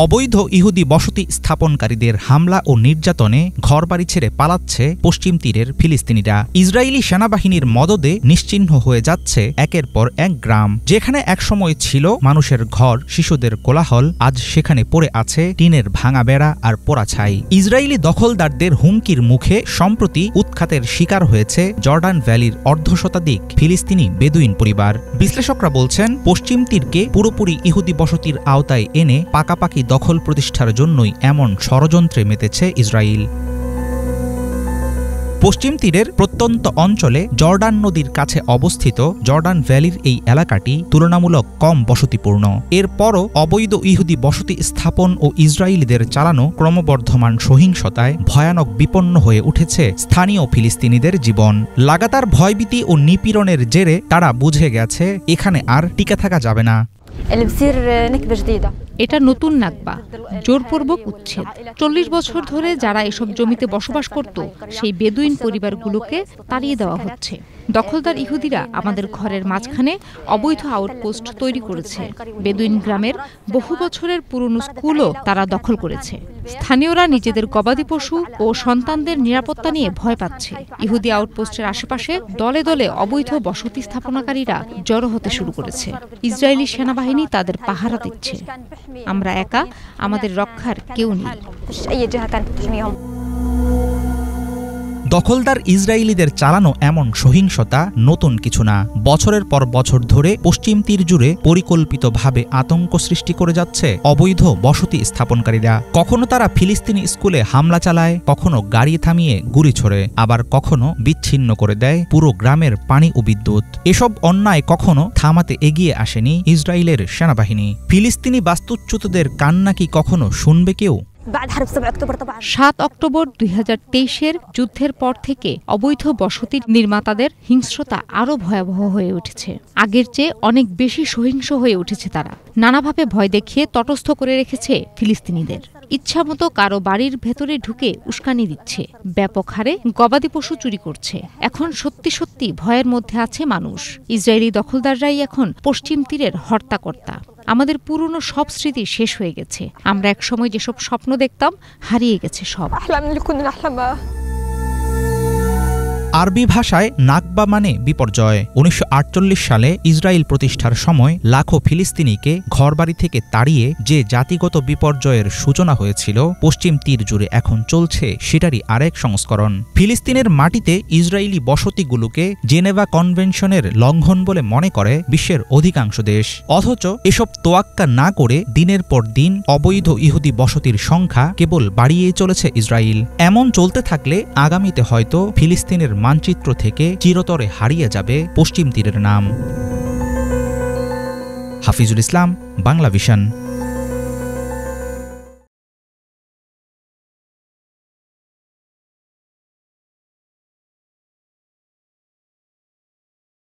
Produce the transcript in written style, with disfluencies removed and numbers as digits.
অবৈধ ইহুদি বসতি স্থাপনকারীদের হামলা ও নির্যাতনে ঘরবাড়ি ছেড়ে পালাচ্ছে পশ্চিম তীরের ফিলিস্তিনিরা। ইসরায়েলি সেনাবাহিনীর মদদে নিশ্চিহ্ন হয়ে যাচ্ছে একের পর এক গ্রাম। যেখানে একসময় ছিল মানুষের ঘর, শিশুদের কোলাহল, আজ সেখানে পড়ে আছে টিনের ভাঙা বেড়া আর পোড়া ছাই। ইসরায়েলি দখলদারদের হুমকির মুখে সম্প্রতি উৎখাতের শিকার হয়েছে জর্ডান ভ্যালির অর্ধশতাধিক ফিলিস্তিনি বেদুইন পরিবার। বিশ্লেষকরা বলছেন, পশ্চিম তীরকে পুরোপুরি ইহুদি বসতির আওতায় এনে পাকাপাকি দখল প্রতিষ্ঠার জন্যই এমন ষড়যন্ত্রে মেতেছে ইসরায়েল। পশ্চিম তীরের প্রত্যন্ত অঞ্চলে জর্ডান নদীর কাছে অবস্থিত জর্ডান ভ্যালির এই এলাকাটি তুলনামূলক কম বসতিপূর্ণ। এরপরও অবৈধ ইহুদি বসতি স্থাপন ও ইসরায়েলিদের চালানো ক্রমবর্ধমান সহিংসতায় ভয়ানক বিপন্ন হয়ে উঠেছে স্থানীয় ফিলিস্তিনিদের জীবন। লাগাতার ভয়ভীতি ও নিপীড়নের জেরে তারা বুঝে গেছে এখানে আর টিকে থাকা যাবে না। এটা নতুন নাকবা, জোরপূর্বক উচ্ছেদ। 40 বছর ধরে যারা এসব জমিতে বসবাস করত সেই বেদুইন পরিবারগুলোকে তাড়িয়ে দেওয়া হচ্ছে। দখলদার ইহুদিরা আমাদের ঘরের মাঝখানে অবৈধ আউটপোস্ট তৈরি করেছে। বেদুইন গ্রামের বহু বছরের পুরনো স্কুলও তারা দখল করেছে। স্থানীয়রা নিজেদের গবাদি পশু ও সন্তানদের নিরাপত্তা নিয়ে ভয় পাচ্ছে। ইহুদি আউটপোস্টের আশেপাশে দলে দলে অবৈধ বসতি স্থাপনাকারীরা জড়ো হতে শুরু করেছে। ইসরায়েলি সেনাবাহিনী তাদের পাহারা দিচ্ছে। আমরা একা, আমাদের রক্ষার কেউ নেই। দখলদার ইসরায়েলিদের চালানো এমন সহিংসতা নতুন কিছু না। বছরের পর বছর ধরে পশ্চিম তীর জুড়ে পরিকল্পিতভাবে আতঙ্ক সৃষ্টি করে যাচ্ছে অবৈধ বসতি স্থাপনকারীরা। কখনো তারা ফিলিস্তিনি স্কুলে হামলা চালায়, কখনো গাড়ি থামিয়ে গুলি ছোড়ে, আবার কখনো বিচ্ছিন্ন করে দেয় পুরো গ্রামের পানি ও বিদ্যুৎ। এসব অন্যায় কখনো থামাতে এগিয়ে আসেনি ইসরায়েলের সেনাবাহিনী। ফিলিস্তিনি বাস্তুচ্যুতদের কান্না কি কখনো শুনবে কেউ? 7 অক্টোবর 2023-এর যুদ্ধের পর থেকে অবৈধ বসতির নির্মাতাদের হিংস্রতা আরও ভয়াবহ হয়ে উঠেছে। আগের চেয়ে অনেক বেশি সহিংস হয়ে উঠেছে তারা। নানাভাবে ভয় দেখিয়ে তটস্থ করে রেখেছে ফিলিস্তিনিদের। ইচ্ছামতো কারো বাড়ির ভেতরে ঢুকে উস্কানি দিচ্ছে, ব্যাপক হারে গবাদি পশু চুরি করছে। এখন সত্যি সত্যি ভয়ের মধ্যে আছে মানুষ। ইসরায়েলি দখলদাররাই এখন পশ্চিম তীরের হর্তাকর্তা। আমাদের পুরনো সব স্মৃতি শেষ হয়ে গেছে। আমরা একসময় যেসব স্বপ্ন দেখতাম হারিয়ে গেছে সব। আরবি ভাষায় নাকবা মানে বিপর্যয়। 1948 সালে ইসরায়েল প্রতিষ্ঠার সময় লাখো ফিলিস্তিনিকে ঘরবাড়ি থেকে তাড়িয়ে যে জাতিগত বিপর্যয়ের সূচনা হয়েছিল, পশ্চিম তীর জুড়ে এখন চলছে সেটারই আরেক সংস্করণ। ফিলিস্তিনের মাটিতে ইসরায়েলি বসতিগুলোকে জেনেভা কনভেনশনের লঙ্ঘন বলে মনে করে বিশ্বের অধিকাংশ দেশ। অথচ এসব তোয়াক্কা না করে দিনের পর দিন অবৈধ ইহুদি বসতির সংখ্যা কেবল বাড়িয়েই চলেছে ইসরায়েল। এমন চলতে থাকলে আগামীতে হয়তো ফিলিস্তিনের মানচিত্র থেকে চিরতরে হারিয়ে যাবে পশ্চিম তীরের নাম। হাফিজুল ইসলাম, বাংলা ভিশন।